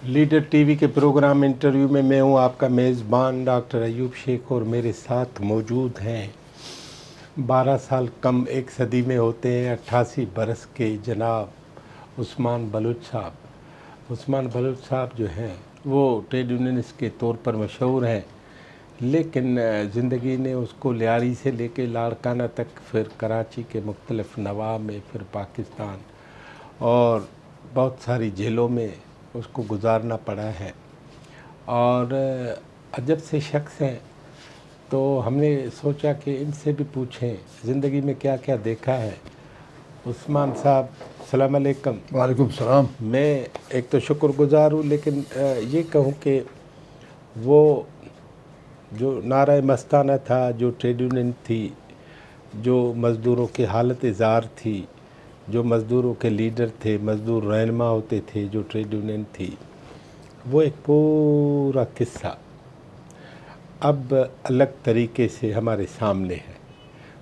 Leader T V کے programme interview میں میں ہوں آپ کا میزبان ڈاکٹر ایوب شیخ، اور میرے ساتھ موجود ہیں 12 سال کم ایک صدی میں ہوتے ہیں 88 برس کے جناب عثمان بلوچ صاحب۔ عثمان بلوچ صاحب جو ہیں وہ ٹریڈ یونینسٹ کے طور پر مشہور ہیں، لیکن زندگی نے اس کو لیاری سے لے کے لاڑکانہ تک، پھر کراچی کے مختلف نواح میں، پھر پاکستان اور بہت ساری جیلوں میں اس کو گزارنا پڑا ہے، اور عجب سے شخص ہیں۔ تو ہم نے سوچا کہ ان سے بھی پوچھیں زندگی میں کیا کیا دیکھا ہے۔ عثمان صاحب السلام علیکم۔ وعلیکم السلام۔ میں ایک تو شکر گزار ہوں، لیکن یہ کہوں کہ وہ جو نعرہ مستانہ تھا، جو ٹریڈ یونین تھی، جو مزدوروں کی حالت زار تھی، جو مزدوروں کے لیڈر تھے، مزدور رہنما ہوتے تھے، جو ٹریڈ یونین تھی، وہ ایک پورا قصہ اب الگ طریقے سے ہمارے سامنے ہے۔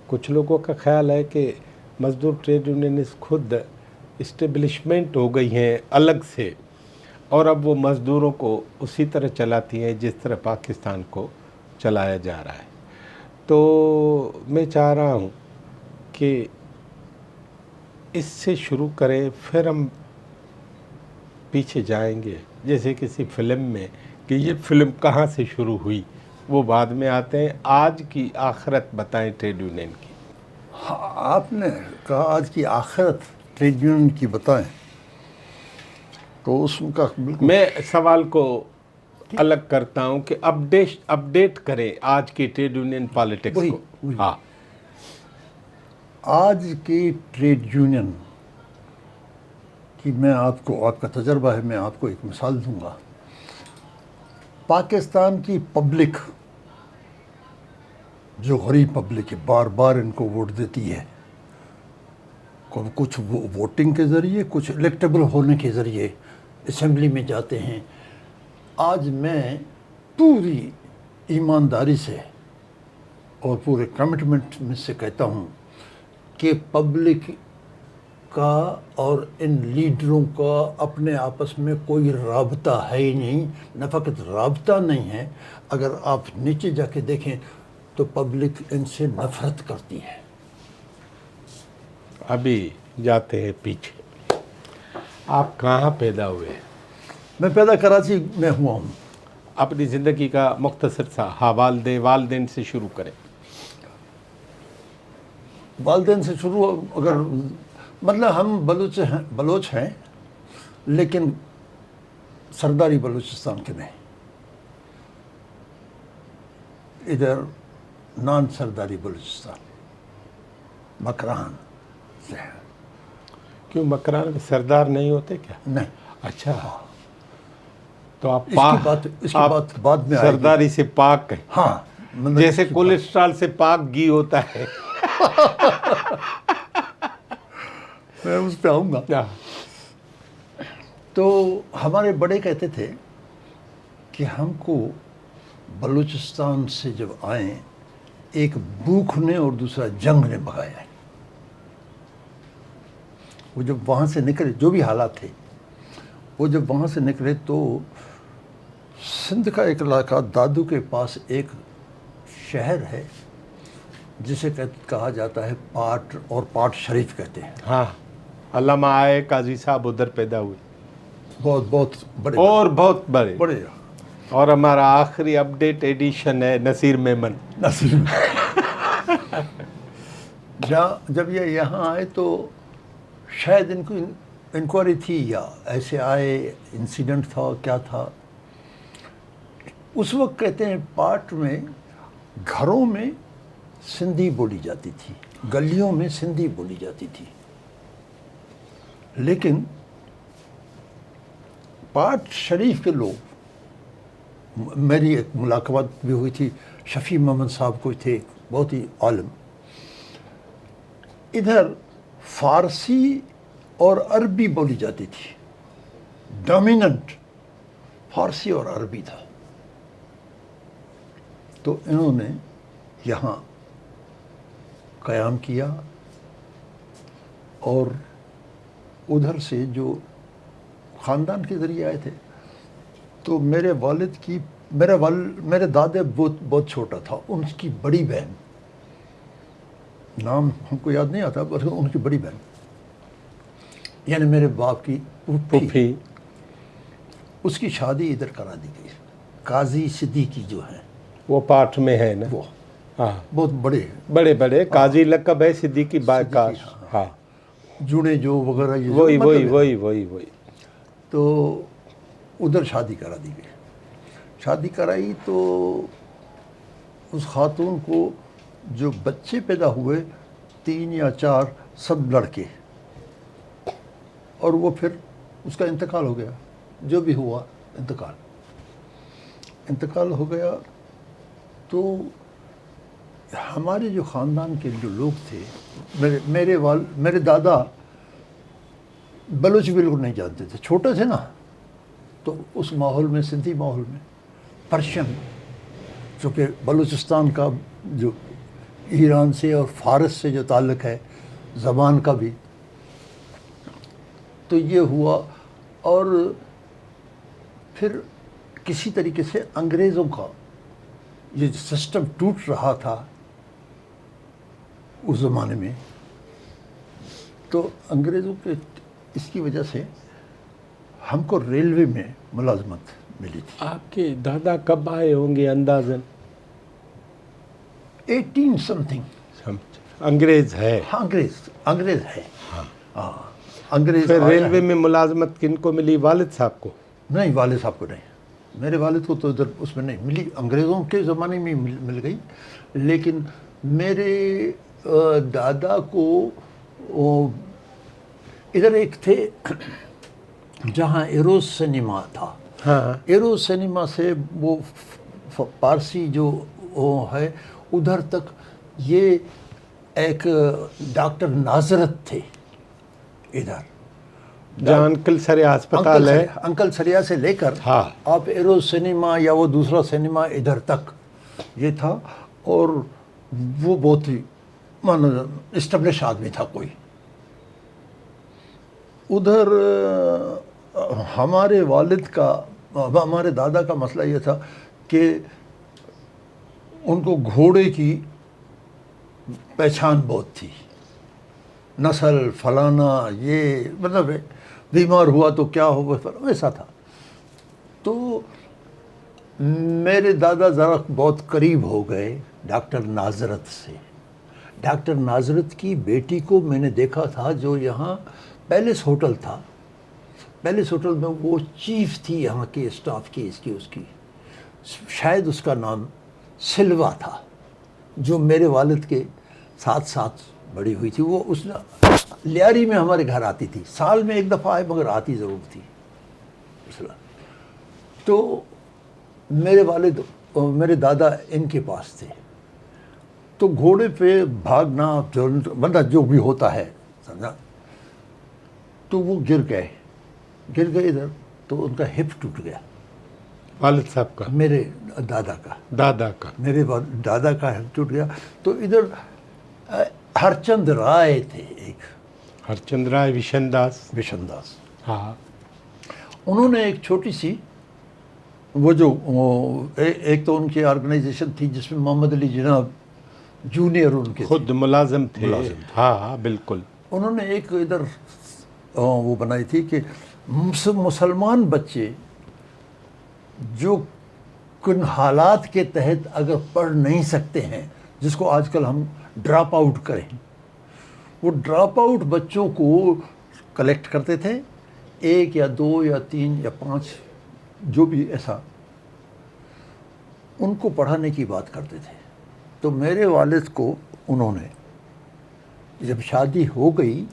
کچھ لوگوں کا خیال ہے کہ مزدور ٹریڈ یونینز خود اسٹیبلشمنٹ ہو گئی ہیں الگ سے، اور اب وہ مزدوروں کو اسی طرح چلاتی ہیں جس طرح پاکستان کو چلایا جا رہا ہے۔ تو میں چاہ رہا ہوں کہ اس سے شروع کریں، پھر ہم پیچھے جائیں گے جیسے کسی فلم میں کہ یہ فلم کہاں سے شروع ہوئی، وہ بعد میں آتے ہیں۔ آج کی آخرت بتائیں ٹریڈ یونین کی۔ آپ نے کہا آج کی آخرت ٹریڈ یونین کی بتائیں، تو اس کا بالکل میں سوال کو الگ کرتا ہوں کہ اپڈیٹ کریں آج کی ٹریڈ یونین پالیٹکس کو۔ ہاں، آج کی ٹریڈ یونین کی میں آپ کا تجربہ ہے، میں آپ کو ایک مثال دوں گا۔ پاکستان کی پبلک جو غریب پبلک ہے، بار بار ان کو ووٹ دیتی ہے، کچھ ووٹنگ کے ذریعے، کچھ الیکٹیبل ہونے کے ذریعے اسمبلی میں جاتے ہیں۔ آج میں پوری ایمانداری سے اور پورے کمٹمنٹ میں سے کہتا ہوں کہ پبلک کا اور ان لیڈروں کا اپنے آپس میں کوئی رابطہ ہے ہی نہیں۔ نہ فقط رابطہ نہیں ہے، اگر آپ نیچے جا کے دیکھیں تو پبلک ان سے نفرت کرتی ہے۔ ابھی جاتے ہیں پیچھے۔ آپ کہاں پیدا ہوئے؟ میں پیدا کراچی میں ہوا ہوں۔ اپنی زندگی کا مختصر سا والدین سے شروع کریں۔ والدین سے شروع، اگر مطلب ہم بلوچ ہیں لیکن سرداری بلوچستان کے نہیں، ادھر نان سرداری بلوچستان، مکران سے ہے۔ کیوں مکران میں سردار نہیں ہوتے کیا؟ نہیں، اچھا، تو آپ اس کی بات بعد میں آئے گی۔ سرداری سے پاک ہیں، ہاں، مطلب جیسے کولیسٹرول سے پاک گھی ہوتا ہے۔ میں اس پہ آؤں گا۔ تو ہمارے بڑے کہتے تھے کہ ہم کو بلوچستان سے جب آئیں، ایک بھوک نے اور دوسرا جنگ نے بھگایا ہے۔ وہ جب وہاں سے نکلے، جو بھی حالات تھے، وہ جب وہاں سے نکلے تو سندھ کا ایک علاقہ دادو کے پاس ایک شہر ہے جسے کہا جاتا ہے پاٹ، اور پاٹ شریف کہتے ہیں۔ ہاں، علامہ آئے قاضی صاحب ادھر پیدا ہوئے، بہت بڑے اور بہت بڑے۔ بڑے اور ہمارا آخری اپڈیٹ ایڈیشن ہے نصیر میمن۔ جب یہ یہاں آئے تو شاید ان کو انکوائری تھی یا ایسے آئے، انسیڈنٹ تھا، کیا تھا۔ اس وقت کہتے ہیں پاٹ میں گھروں میں سندھی بولی جاتی تھی، گلیوں میں سندھی بولی جاتی تھی، لیکن پاٹ شریف کے لوگ، میری ایک ملاقات بھی ہوئی تھی، شفیع محمد صاحب کو تھے، بہت ہی عالم، ادھر فارسی اور عربی بولی جاتی تھی، ڈومیننٹ فارسی اور عربی تھا۔ تو انہوں نے یہاں قیام کیا، اور ادھر سے جو خاندان کے ذریعے آئے تھے تو میرے دادے بہت چھوٹا تھا، ان کی بڑی بہن، نام ہم کو یاد نہیں آتا، بس ان کی بڑی بہن یعنی میرے باپ کی پھوپھی، اس کی شادی ادھر کرا دی گئی۔ قاضی صدیقی جو ہیں وہ پاٹھ میں ہے نا، وہ ہاں بہت بڑے بڑے قاضی لقب ہے صدیقی باقاش، ہاں جوڑے جو وغیرہ یہ وہی مطلب وہی ہے۔ وہی وہی وہی تو ادھر شادی کرا دی گئی۔ شادی کرائی تو اس خاتون کو جو بچے پیدا ہوئے 3 یا 4 سب لڑکے، اور وہ پھر اس کا انتقال ہو گیا، جو بھی ہوا انتقال ہو گیا۔ تو ہمارے جو خاندان کے جو لوگ تھے، میرے دادا بلوچ بالکل نہیں جانتے تھے، چھوٹے تھے نا، تو اس ماحول میں، سندھی ماحول میں پرشین، چونکہ بلوچستان کا جو ایران سے اور فارس سے جو تعلق ہے زبان کا بھی، تو یہ ہوا۔ اور پھر کسی طریقے سے انگریزوں کا یہ سسٹم ٹوٹ رہا تھا اس زمانے میں، تو انگریزوں کے اس کی وجہ سے ہم کو ریلوے میں ملازمت ملی تھی۔ آپ کے دادا کب آئے ہوں گے اندازاً؟ 18 سمتھنگ۔ انگریز ہے؟ ہاں انگریز ہے، ہاں انگریز پھر آیا ریلوے ہے۔ میں ملازمت کن کو ملی؟ والد صاحب کو؟ نہیں، والد صاحب کو نہیں، میرے والد کو تو ادھر اس میں نہیں ملی، انگریزوں کے زمانے میں مل گئی، لیکن میرے دادا کو ادھر ایک تھے جہاں ایروز سنیما تھا، ہاں ایروز سنیما سے وہ پارسی جو ہے ادھر تک، یہ ایک ڈاکٹر ناظرت تھے ادھر، جہاں انکل سرے ہسپتال ہے، انکل سریا سے لے کر ہاں آپ ایروز سنیما یا وہ دوسرا سنیما ادھر تک یہ تھا، اور وہ بہت ہی اسٹیبلش آدمی تھا کوئی ادھر۔ ہمارے والد کا، ہمارے دادا کا مسئلہ یہ تھا کہ ان کو گھوڑے کی پہچان بہت تھی، نسل فلانا، یہ مطلب بیمار ہوا تو کیا ہو، ویسا تھا۔ تو میرے دادا ذرا بہت قریب ہو گئے ڈاکٹر ناظرت سے۔ ڈاکٹر ناظرت کی بیٹی کو میں نے دیکھا تھا، جو یہاں پیلس ہوٹل تھا، پیلس ہوٹل میں وہ چیف تھی یہاں کے اسٹاف کی، اس کی شاید اس کا نام سلوا تھا، جو میرے والد کے ساتھ بڑی ہوئی تھی۔ وہ اس لیاری میں ہمارے گھر آتی تھی، سال میں ایک دفعہ آئے مگر آتی ضرور تھی۔ تو میرے والد، میرے دادا ان کے پاس تھے، تو گھوڑے پہ بھاگنا بندہ جو بھی ہوتا ہے، سمجھا، تو وہ گر گئے ادھر، تو ان کا ہپ ٹوٹ گیا، والد صاحب کا؟ میرے دادا کا میرے دادا کا ہپ ٹوٹ گیا۔ تو ادھر ہرچند رائے تھے، ایک ہرچند رائے وشن داس، ہاں انہوں نے ایک چھوٹی سی، وہ جو ایک تو ان کی آرگنائزیشن تھی جس میں محمد علی جناب جونیئر ان کے خود ملازم تھے، ہاں بالکل۔ انہوں نے ایک ادھر وہ بنائی تھی کہ مسلمان بچے جو کن حالات کے تحت اگر پڑھ نہیں سکتے ہیں، جس کو آج کل ہم ڈراپ آؤٹ کریں، وہ ڈراپ آؤٹ بچوں کو کلیکٹ کرتے تھے، 1 یا 2 یا 3 یا 5 جو بھی ایسا، ان کو پڑھانے کی بات کرتے تھے۔ تو میرے والد کو انہوں نے جب شادی ہو گئی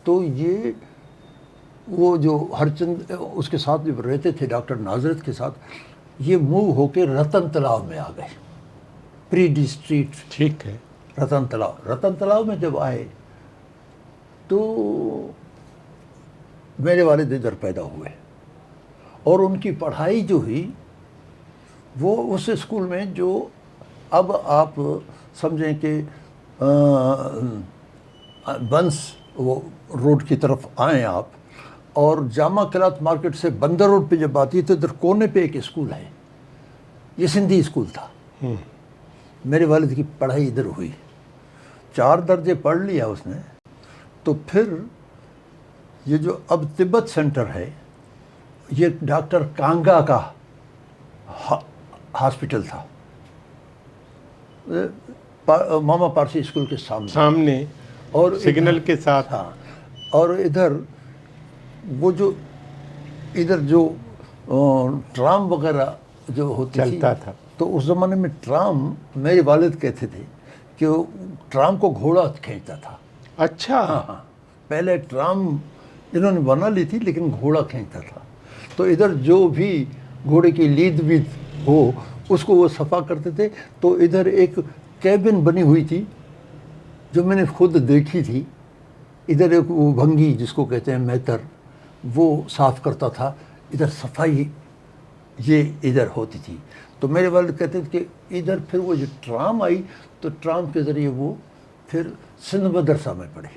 تو یہ وہ جو ہرچند اس کے ساتھ جب رہتے تھے ڈاکٹر ناظرت کے ساتھ، یہ موو ہو کے رتن تلاؤ میں آ گئے، پری ڈی اسٹریٹ، ٹھیک ہے، رتن تلاؤ میں جب آئے تو میرے والد ادھر پیدا ہوئے، اور ان کی پڑھائی جو ہوئی وہ اس اسکول میں جو اب آپ سمجھیں کہ بنس وہ روڈ کی طرف آئیں آپ، اور جامع قلعت مارکیٹ سے بندر روڈ پہ جب آتی ہے تو ادھر کونے پہ ایک اسکول ہے، یہ سندھی اسکول تھا. میرے والد کی پڑھائی ادھر ہوئی، 4 درجے پڑھ لیا اس نے. تو پھر یہ جو اب تبت سینٹر ہے، یہ ڈاکٹر کانگا کا ہاسپٹل تھا، ماما پارسی اسکول کے سامنے اور سگنل کے ساتھ. ہاں، اور ادھر وہ جو ادھر جو ٹرام وغیرہ جو ہوتی تھی چلتا تھا، تو اس زمانے میں ٹرام، میرے والد کہتے تھے کہ وہ ٹرام کو گھوڑا کھینچتا تھا. اچھا. ہاں، پہلے ٹرام انہوں نے بنا لی تھی لیکن گھوڑا کھینچتا تھا. تو ادھر جو بھی گھوڑے کی لید وید ہو اس کو وہ صفا کرتے تھے. تو ادھر ایک کیبن بنی ہوئی تھی جو میں نے خود دیکھی تھی. ادھر ایک وہ بھنگی جس کو کہتے ہیں میتر، وہ صاف کرتا تھا. ادھر صفائی یہ ادھر ہوتی تھی. تو میرے والد کہتے تھے کہ ادھر پھر وہ جو ٹرام آئی تو ٹرام کے ذریعے وہ پھر سندھ مدرسہ میں پڑھے.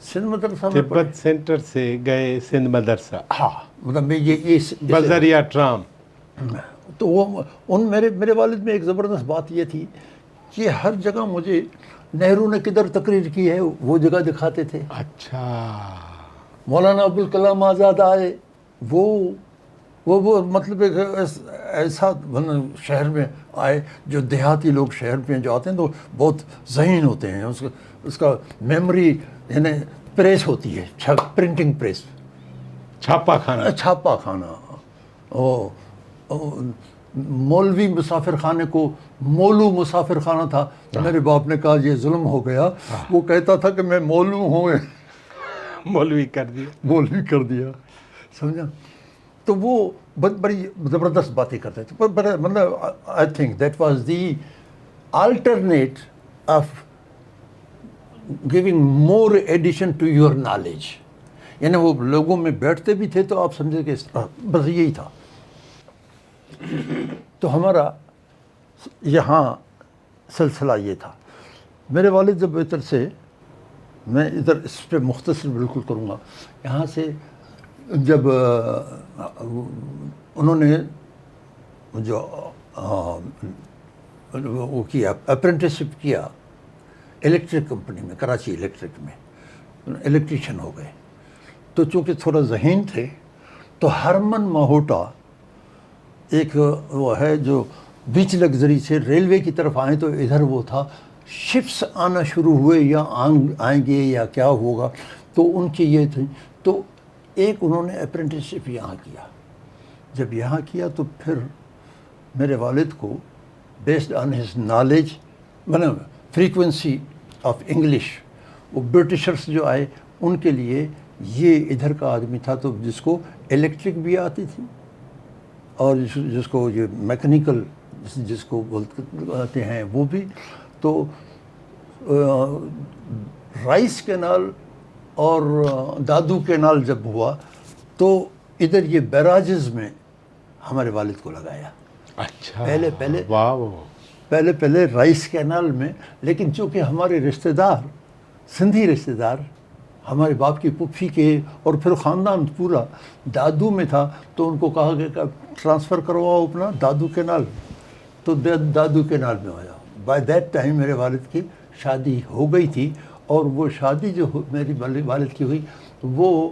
سندھ مدرسہ میں پڑھے. تبت سینٹر سے گئے سندھ مدرسہ. ہاں، مطلب میں یہ بذریعہ ٹرام. تو وہ میرے والد میں ایک زبردست بات یہ تھی کہ ہر جگہ مجھے نہرو نے کدھر تقریر کی ہے وہ جگہ دکھاتے تھے. اچھا. مولانا ابوالکلام آزاد آئے، وہ مطلب ایک ایسا شہر میں آئے. جو دیہاتی لوگ شہر میں جو آتے ہیں تو بہت ذہین ہوتے ہیں، اس کا میموری یعنی پریس ہوتی ہے، پرنٹنگ پریس، چھاپا کھانا. مولوی مسافر خانے کو مولو مسافر خانہ تھا. میرے باپ نے کہا یہ ظلم ہو گیا. وہ کہتا تھا کہ میں مولو ہوں، مولوی کر دیا. سمجھا. تو وہ بڑی زبردست باتیں کرتے تھے. مطلب I think that was the alternate of giving more addition to your knowledge. یعنی وہ لوگوں میں بیٹھتے بھی تھے تو آپ سمجھے کہ بس یہی تھا. تو ہمارا یہاں سلسلہ یہ تھا. میرے والد جب ادھر سے، میں ادھر اس پہ مختصر بالکل کروں گا، یہاں سے جب انہوں نے جو وہ کیا اپرنٹسشپ کیا الیکٹرک کمپنی میں، کراچی الیکٹرک میں الیکٹریشین ہو گئے. تو چونکہ تھوڑا ذہین تھے تو ہرمن ماہوٹا ایک وہ ہے جو بیچ لگژری سے ریلوے کی طرف آئیں تو ادھر وہ تھا، شپس آنا شروع ہوئے یا آئیں گے یا کیا ہوگا. تو ان کی یہ تھی. تو ایک انہوں نے اپرنٹسشپ یہاں کیا. جب یہاں کیا تو پھر میرے والد کو بیسڈ آن ہز نالج، مطلب فریکوینسی آف انگلش، وہ برٹشرس جو آئے ان کے لیے یہ ادھر کا آدمی تھا تو جس کو الیکٹرک بھی آتی تھی اور جس کو یہ میکینیکل جس کو بولتے ہیں وہ بھی. تو رائس کینال اور دادو کینال جب ہوا تو ادھر یہ بیراجز میں ہمارے والد کو لگایا. اچھا. پہلے رائس کینال میں. لیکن چونکہ ہمارے رشتہ دار سندھی رشتہ دار ہمارے باپ کی پھوپھی کے اور پھر خاندان پورا دادو میں تھا تو ان کو کہا کہ ٹرانسفر کرواؤ اپنا دادو کینال. تو دادو کینال میں آیا. بائی دیٹ ٹائم میرے والد کی شادی ہو گئی تھی. اور وہ شادی جو میری والد کی ہوئی وہ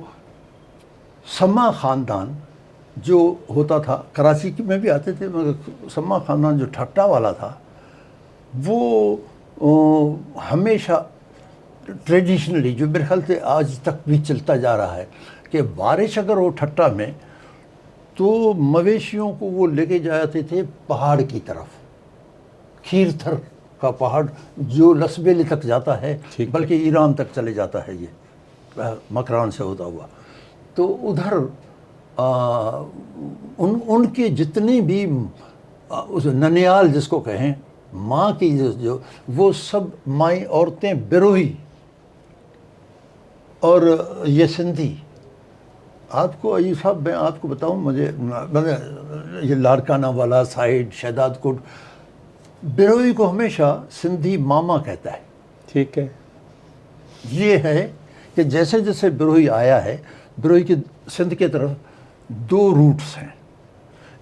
سما خاندان جو ہوتا تھا کراچی میں بھی آتے تھے، مگر سما خاندان جو ٹھٹا والا تھا وہ ہمیشہ ٹریڈیشنلی، جو میرے خیال سے آج تک بھی چلتا جا رہا ہے، کہ بارش اگر ہو ٹھٹا میں تو مویشیوں کو وہ لے کے جاتے تھے پہاڑ کی طرف. کھیر تھر کا پہاڑ جو لسبیلی تک جاتا ہے، بلکہ ایران تک چلے جاتا ہے، یہ مکران سے ہوتا ہوا. تو ادھر ان کے جتنے بھی ننیال جس کو کہیں ماں کی جو وہ سب مائیں عورتیں بروہی اور یہ سندھی. آپ کو ایوب صاحب میں آپ کو بتاؤں، مجھے یہ لاڑکانہ والا سائڈ شہداد کوٹ، بروہی کو ہمیشہ سندھی ماما کہتا ہے. ٹھیک ہے. یہ ہے کہ جیسے جیسے بروئی آیا ہے، بروئی کی سندھ کی طرف 2 روٹس ہیں.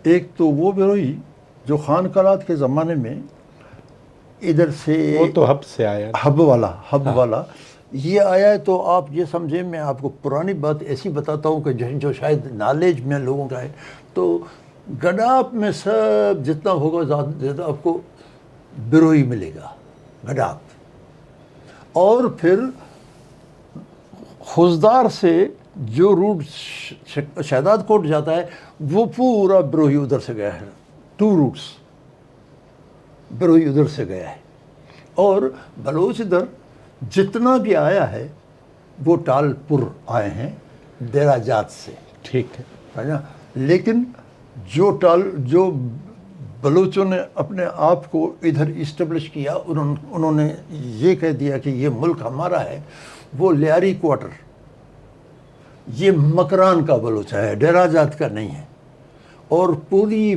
ایک تو وہ بروئی جو خان قلات کے زمانے میں ادھر سے وہ تو حب سے آیا نا. حب والا یہ آیا ہے. تو آپ یہ سمجھیں، میں آپ کو پرانی بات ایسی بتاتا ہوں کہ جو شاید نالج میں لوگوں کا ہے. تو گڈاپ میں سب جتنا ہوگا زیادہ آپ کو بروئی ملے گا، گڈاپ. اور پھر خوزدار سے جو روٹ شہداد کوٹ جاتا ہے وہ پورا بروئی ادھر سے گیا ہے. 2 روٹس بروئی ادھر سے گیا ہے. اور بلوچ ادھر جتنا بھی آیا ہے وہ ٹالپور آئے ہیں ڈیرہ جات سے. ٹھیک ہے نا. لیکن جو بلوچوں نے اپنے آپ کو ادھر اسٹیبلش کیا، انہوں نے یہ کہہ دیا کہ یہ ملک ہمارا ہے، وہ لیاری کوارٹر، یہ مکران کا بلوچ ہے، ڈیرہ جات کا نہیں ہے. اور پوری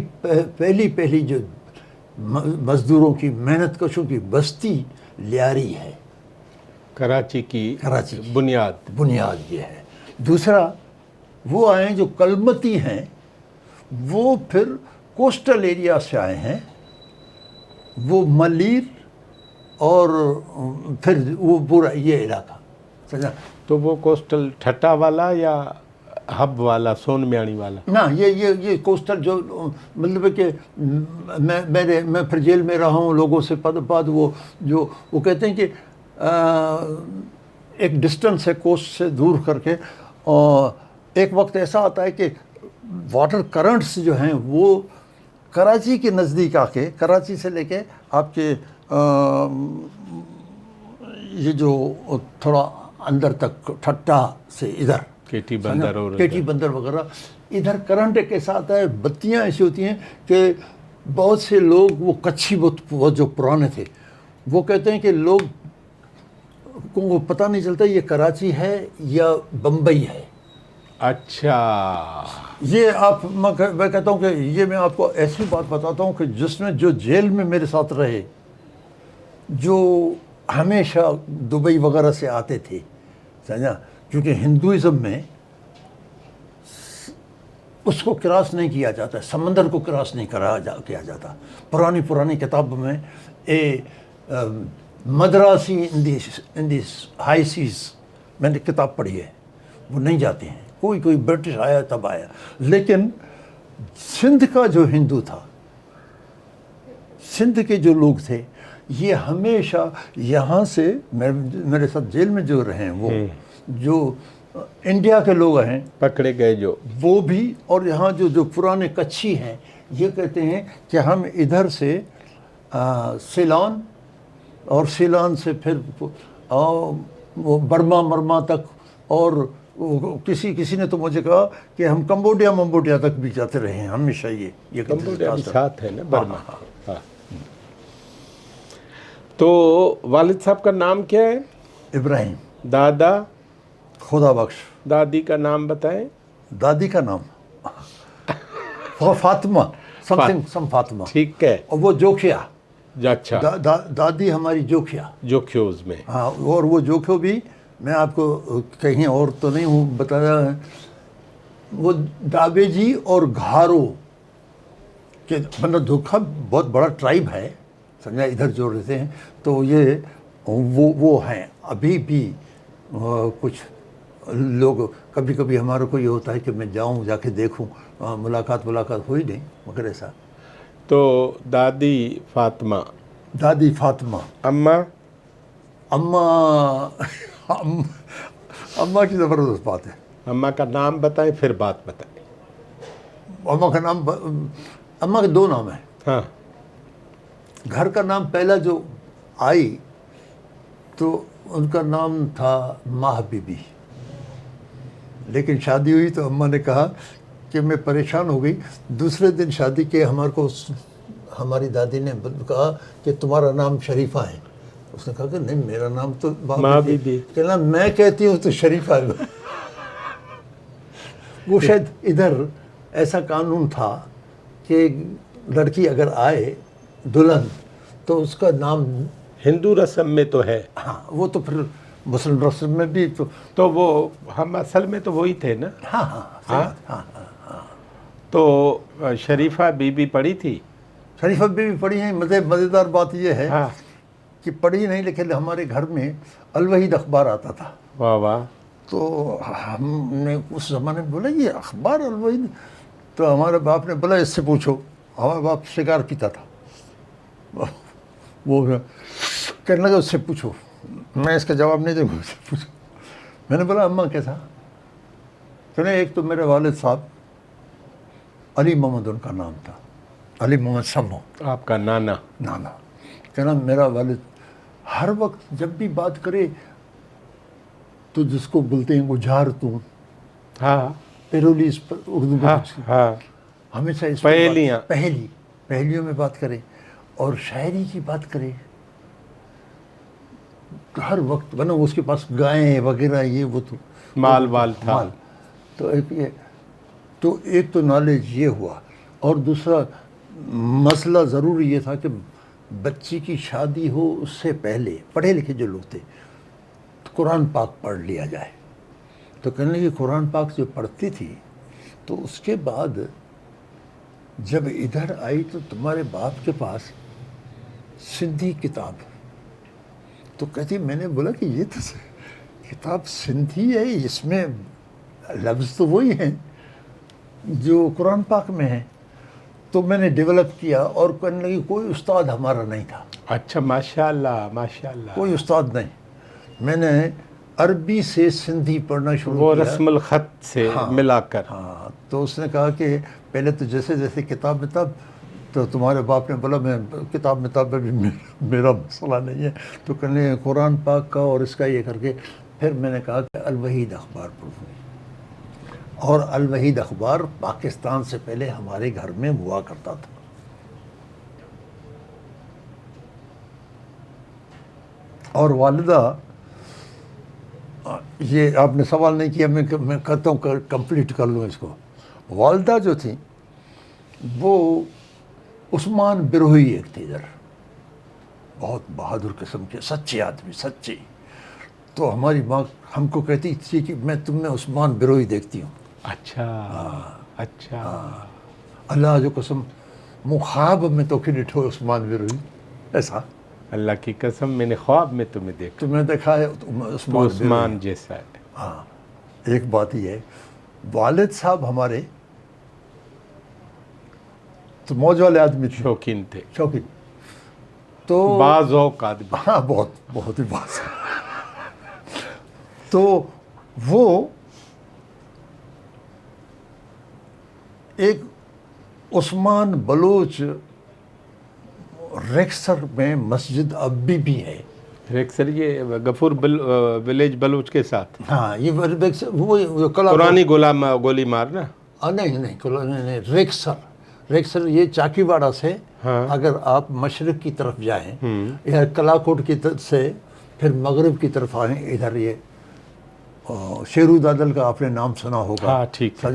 پہلی جو مزدوروں کی، محنت کشوں کی بستی لیاری ہے، کراچی کی بنیاد یہ ہے. دوسرا وہ آئے ہیں جو کلمتی ہیں، وہ پھر کوسٹل ایریا سے آئے ہیں، وہ ملیر اور پھر وہ پورا یہ علاقہ. سمجھا؟ تو وہ کوسٹل ٹھٹا والا یا حب والا، سون میانی والا؟ نا، یہ کوسٹل جو مطلب ہے کہ میں پھر جیل میں رہا ہوں لوگوں سے بعد وہ کہتے ہیں کہ ایک ڈسٹنس ہے کوسٹ سے دور کر کے. ایک وقت ایسا آتا ہے کہ واٹر کرنٹس جو ہیں وہ کراچی کے نزدیک آ کے، کراچی سے لے کے آپ کے یہ جو تھوڑا اندر تک ٹھٹا سے ادھر کیٹی بندر اور کیٹی بندر وغیرہ، ادھر کرنٹ ایک ایسا آتا ہے، بتیاں ایسی ہوتی ہیں کہ بہت سے لوگ، وہ کچھی بہت جو پرانے تھے، وہ کہتے ہیں کہ لوگ کو پتہ نہیں چلتا یہ کراچی ہے یا بمبئی ہے. اچھا، یہ میں کہتا ہوں کہ یہ میں آپ کو ایسی بات بتاتا ہوں کہ جس میں جو جیل میں میرے ساتھ رہے، جو ہمیشہ دبئی وغیرہ سے آتے تھے، سمجھا، کیونکہ ہندوازم میں اس کو کراس نہیں کیا جاتا، سمندر کو کراس نہیں کیا جاتا. پرانی کتاب میں مدراسی ان دی ہائی سیز، میں نے کتاب پڑھی ہے، وہ نہیں جاتے ہیں. کوئی برٹش آیا تب آیا. لیکن سندھ کا جو ہندو تھا، سندھ کے جو لوگ تھے، یہ ہمیشہ یہاں سے، میرے ساتھ جیل میں جو رہے ہیں، وہ جو انڈیا کے لوگ ہیں پکڑے گئے جو، وہ بھی، اور یہاں جو پرانے کچھی ہیں، یہ کہتے ہیں کہ ہم ادھر سے سیلان، اور سیلان سے پھر وہ برما تک، اور کسی نے تو مجھے کہا کہ ہم کمبوڈیا تک بھی جاتے رہے ہیں ہمیشہ. یہ کمبوڈیا بھی ساتھ ہے نا، برما. ہاں. تو والد صاحب کا نام کیا ہے؟ ابراہیم. دادا؟ خدا بخش. دادی کا نام بتائیں. دادی کا نام فاطمہ، سم فاطمہ. ٹھیک ہے. اور وہ جوکھیا. اچھا. دادی ہماری جوکھیوز میں. ہاں. اور وہ جوکھیو بھی میں آپ کو کہیں اور تو نہیں ہوں بتایا ہے، وہ ڈابے جی اور گھارو کہ مطلب دھوکھا بہت بڑا ٹرائب ہے، سمجھا، ادھر جو رہتے ہیں. تو یہ وہ ہیں ابھی بھی. کچھ لوگ کبھی ہمارا کو یہ ہوتا ہے کہ میں جاؤں، جا کے دیکھوں. ملاقات ہوئی نہیں، مگر ایسا. تو دادی فاطمہ. دادی فاطمہ. اماں کی زبردست بات ہے. اماں کا نام بتائیں، پھر بات بتائیں. اماں کا نام، اماں کے 2 نام ہیں. ہاں. گھر کا نام پہلا جو آئی تو ان کا نام تھا ماہ بی بی. لیکن شادی ہوئی تو اماں نے کہا کہ میں پریشان ہو گئی. دوسرے دن شادی کے ہماری دادی نے کہا کہ تمہارا نام شریفہ ہے. اس نے کہا کہ نہیں، میرا نام تو ماں بی بی. کہنا میں کہتی ہوں تو شریفہ ہے. وہ شاید ادھر ایسا قانون تھا کہ لڑکی اگر آئے دلہن تو اس کا نام ہندو رسم میں تو ہے. ہاں، وہ تو پھر مسلم رسم میں بھی تو وہ ہم اصل میں تو وہی تھے نا. ہاں ہاں صحیح بات، ہاں ہاں. تو شریفہ بی بی پڑھی تھی؟ شریفہ بھی پڑھی ہیں. مزیدار بات یہ ہے ہاں. کہ پڑھی نہیں، لیکن ہمارے گھر میں الوحید اخبار آتا تھا. واہ واہ. تو ہم نے اس زمانے میں بولا یہ اخبار الوحید، تو ہمارے باپ نے بولا اس سے پوچھو. ہمارا باپ سگار پیتا تھا، وہ کہنے لگا اس سے پوچھو. میں اس کا جواب نہیں دوں گا، اس سے پوچھو. میں نے بولا اماں کیسا؟ کہنے ایک تو میرے والد صاحب علی محمد ان کا نام تھا، علی محمد سمو، آپ کا نانا. نانا. کہنا میرا والد ہر وقت جب بھی بات کرے تو جس کو بولتے ہیں گجار تو ہاں پیرولی اس پر اردو میں ہاں کچھ ہاں. ہمیشہ اس پر پہیلیاں. پہلیوں میں بات کرے اور شاعری کی بات کرے ہر وقت. ورنہ اس کے پاس گائیں وغیرہ یہ وہ تو مال وال تھا. مال. تو ایک تو نالج یہ ہوا، اور دوسرا مسئلہ ضرور یہ تھا کہ بچی کی شادی ہو اس سے پہلے پڑھے لکھے جو لوگ تھے تو قرآن پاک پڑھ لیا جائے. تو کہنے لگے قرآن پاک جو پڑھتی تھی تو اس کے بعد جب ادھر آئی تو تمہارے باپ کے پاس سندھی کتاب. تو کہتی میں نے بولا کہ یہ تو کتاب سندھی ہے، اس میں لفظ تو وہی ہیں جو قرآن پاک میں ہیں. تو میں نے ڈیولپ کیا اور کہنے لگی کوئی استاد ہمارا نہیں تھا. اچھا ماشاء اللہ ماشاء اللہ. کوئی استاد نہیں. میں نے عربی سے سندھی پڑھنا شروع وہ کیا. رسم الخط سے ملا کر. ہاں. تو اس نے کہا کہ پہلے تو جیسے جیسے کتاب تو تمہارے باپ نے بولا میں کتاب میں بھی میرا مسئلہ نہیں ہے. تو کہنے قرآن پاک کا اور اس کا یہ کر کے پھر میں نے کہا کہ الوحید اخبار پڑھوں. اور الوحید اخبار پاکستان سے پہلے ہمارے گھر میں ہوا کرتا تھا. اور والدہ، یہ آپ نے سوال نہیں کیا، میں کہتا ہوں کمپلیٹ کر لوں اس کو. والدہ جو تھیں وہ عثمان بروہی ایک تھے ادھر، بہت بہادر قسم کے سچے آدمی، سچے. تو ہماری ماں ہم کو کہتی تھی کہ میں تم میں عثمان بروہی دیکھتی ہوں. اچھا اچھا. اللہ جو قسم خواب میں تو کہ ڈٹھو عثمان بروہی ایسا. اللہ کی قسم میں نے خواب میں تمہیں دیکھا. تمہیں دیکھا ہے تو عثمان جیسا ہے. ہاں. ایک بات یہ ہے، والد صاحب ہمارے تو موج والے آدمی تھے، شوقین تھے. شوقین. تو بعض اوق آدمی. ہاں بہت بہت ہی بات. تو وہ ایک عثمان بلوچ ریکسر میں مسجد اب بھی ہے. ریکسر یہ غفور ولیج بلوچ کے ساتھ. ہاں یہ وہ پرانی گولی مارنا. نہیں ریکسر یہ چاکی واڑہ سے اگر آپ مشرق کی طرف جائیں یا کلا کوٹ کی طرف سے پھر مغرب کی طرف آئیں، ادھر یہ شیرو دادل کا آپ نے نام سنا ہوگا. ہاں ٹھیک ہے.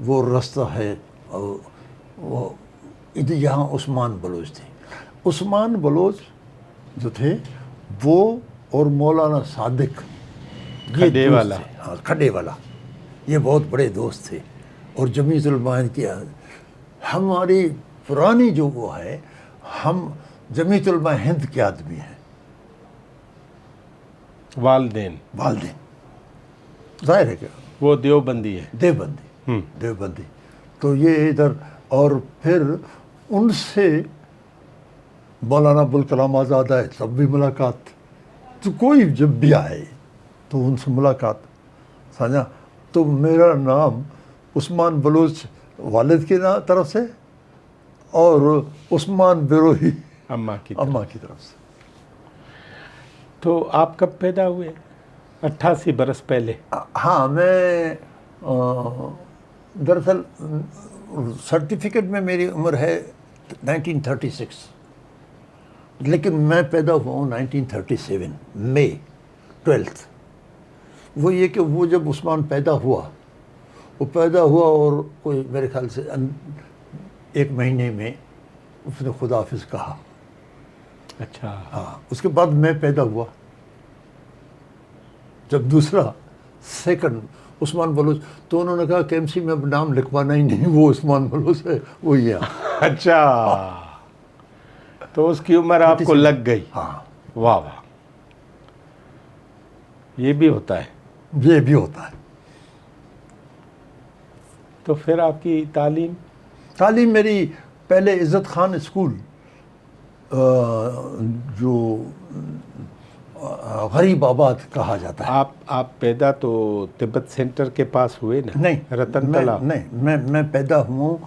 وہ رستہ ہے. وہ یہاں عثمان بلوچ تھے. عثمان بلوچ جو تھے وہ اور مولانا صادق کھڈے والا. ہاں کھڈے والا، یہ بہت بڑے دوست تھے. اور جمیعت علماء ہند کی ہماری پرانی جو وہ ہے، ہم جمیعت علماء ہند کے آدمی ہیں. والدین ظاہر ہے کہ وہ دیوبندی ہے. دیوبندی. تو یہ ادھر، اور پھر ان سے مولانا ابوالکلام آزاد آئے تب بھی ملاقات. تو کوئی جب بھی آئے تو ان سے ملاقات سمجھا. تو میرا نام عثمان بلوچ والد کی طرف سے اور عثمان بروہی اماں کی طرف سے. تو آپ کب پیدا ہوئے؟ 88 برس پہلے. ہاں میں دراصل سرٹیفکیٹ میں میری عمر ہے 1936، لیکن میں پیدا ہوا ہوں 1937 مئی 12. وہ یہ کہ وہ جب عثمان پیدا ہوا اور کوئی میرے خیال سے 1 مہینے میں اس نے خدا حافظ کہا. اچھا. ہاں. اس کے بعد میں پیدا ہوا. جب دوسرا سیکنڈ عثمان بلوچ، تو انہوں نے کہا کہ ایم سی میں اب نام لکھوانا ہی نہیں، وہ عثمان بلوچ ہے، وہ یہ اچھا، تو اس کی عمر آپ کو لگ گئی. ہاں، واہ واہ، یہ بھی ہوتا ہے. یہ بھی ہوتا ہے. تو پھر آپ کی تعلیم میری پہلے عزت خان اسکول جو غریب آباد کہا جاتا ہے. آپ پیدا تو تبت سینٹر کے پاس ہوئے نا؟ نہیں، رتن تلا. نہیں، میں پیدا ہوں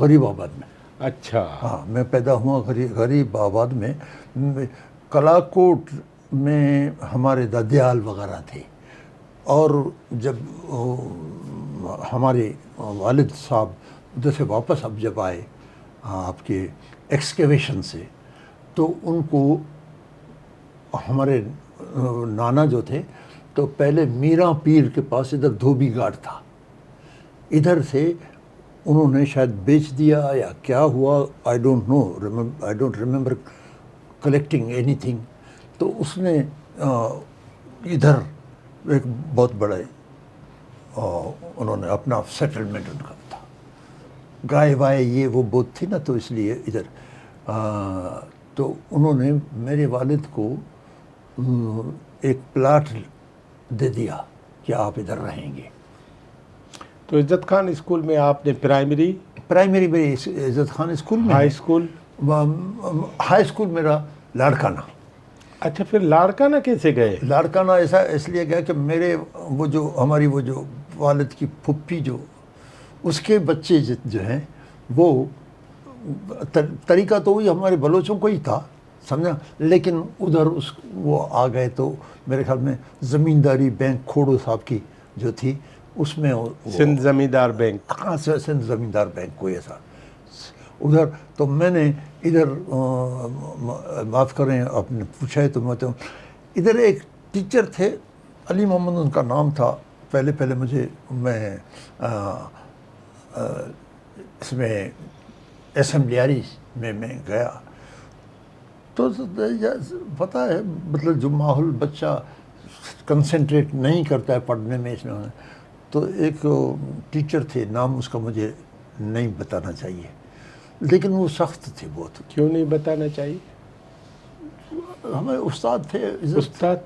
غریب آباد میں. اچھا. ہاں، میں پیدا ہوا غریب آباد میں. کلا کوٹ میں ہمارے دادیال وغیرہ تھے، اور جب ہمارے والد صاحب ادھر سے واپس اب جب آئے آپ کے ایکسکیویشن سے، تو ان کو ہمارے نانا جو تھے، تو پہلے میراں پیر کے پاس ادھر دھوبی گھاٹ تھا، ادھر سے انہوں نے شاید بیچ دیا یا کیا ہوا، I don't know, I don't remember collecting anything. تو اس نے ادھر ایک بہت بڑے انہوں نے اپنا سیٹلمنٹ ان کا تھا، گائے وائے یہ وہ بہت تھی نا، تو اس لیے ادھر تو انہوں نے میرے والد کو ایک پلاٹ دے دیا کہ آپ ادھر رہیں گے. تو عزت خان اسکول میں آپ نے پرائمری میری عزت خان اسکول میں، ہائی اسکول میرا لاڑکانہ. اچھا، پھر لاڑکانہ کیسے گئے؟ لاڑکانہ ایسا اس لیے گیا کہ میرے ہماری وہ جو والد کی پھپھی جو اس کے بچے جو ہیں، وہ طریقہ تو وہی ہمارے بلوچوں کو ہی تھا، سمجھا، لیکن ادھر وہ آ گئے تو میرے خیال میں زمینداری بینک کھوڑو صاحب کی جو تھی، اس میں سندھ زمیندار بینک. ہاں، سندھ زمیندار بینک کوئی ایسا ادھر. تو میں نے ادھر معاف کریں آپ نے پوچھا ہے تو میں تو ادھر ایک ٹیچر تھے علی محمد ان کا نام تھا. پہلے میں اس میں اسمبلیاری میں گیا تو پتہ ہے مطلب جو ماحول بچہ کنسنٹریٹ نہیں کرتا ہے پڑھنے میں، اس میں تو ایک ٹیچر تھے، نام اس کا مجھے نہیں بتانا چاہیے، لیکن وہ سخت تھے بہت. کیوں نہیں بتانا چاہیے؟ ہمارے استاد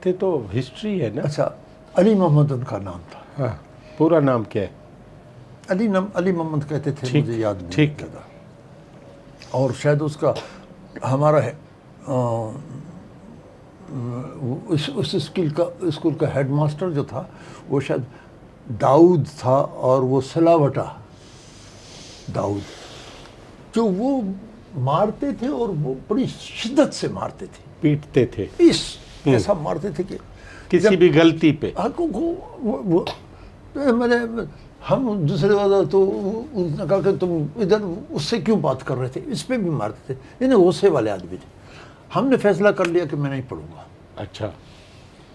تھے تو ہسٹری ہے نا. اچھا، علی محمد ان کا نام تھا. ہاں، پورا نام کیا ہے؟ علی محمد کہتے تھے، مجھے یاد نہیں. ٹھیک. اور شاید اس کا ہمارا ہے اس اسکول کا ہیڈ ماسٹر جو تھا وہ شاید داؤد تھا، اور وہ سلاوٹا داؤد، جو وہ مارتے تھے اور وہ بڑی شدت سے مارتے تھے، پیٹتے تھے، ایسا مارتے تھے کہ کسی بھی غلطی پہ. ہم دوسرے والا تو اس نے کہا کہ تم ادھر اس سے کیوں بات کر رہے تھے، اس پہ بھی مارتے تھے. یعنی غصے والے آدمی تھے. ہم نے فیصلہ کر لیا کہ میں نہیں پڑھوں گا. اچھا.